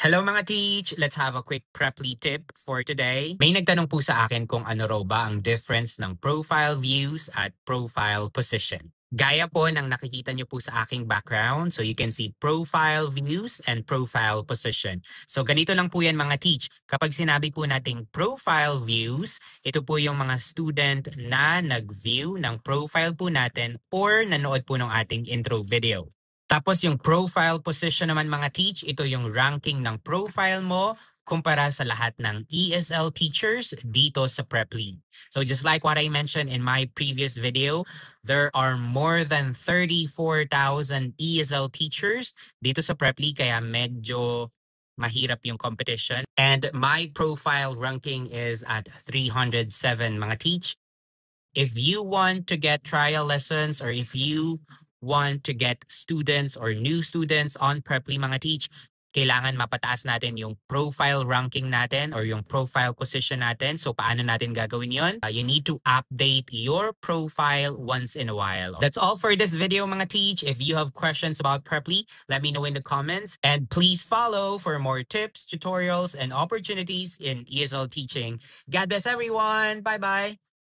Hello mga teach! Let's have a quick Preply tip for today. May nagtanong po sa akin kung ano raw ba ang difference ng profile views at profile position. Gaya po ng nakikita nyo po sa aking background, so you can see profile views and profile position. So ganito lang po yan mga teach. Kapag sinabi po nating profile views, ito po yung mga student na nag-view ng profile po natin or nanood po ng ating intro video. Tapos yung profile position naman mga teach, ito yung ranking ng profile mo kumpara sa lahat ng ESL teachers dito sa Preply. So just like what I mentioned in my previous video, there are more than 34,000 ESL teachers dito sa Preply kaya medyo mahirap yung competition. And my profile ranking is at 307 mga teach. If you want to get trial lessons or if you want to get students or new students on Preply mga teach, kailangan mapataas natin yung profile ranking natin or yung profile position natin. So paano natin gagawin yon? You need to update your profile once in a while. That's all for this video mga teach. If you have questions about Preply, let me know in the comments. And please follow for more tips, tutorials, and opportunities in ESL teaching. God bless everyone. Bye-bye.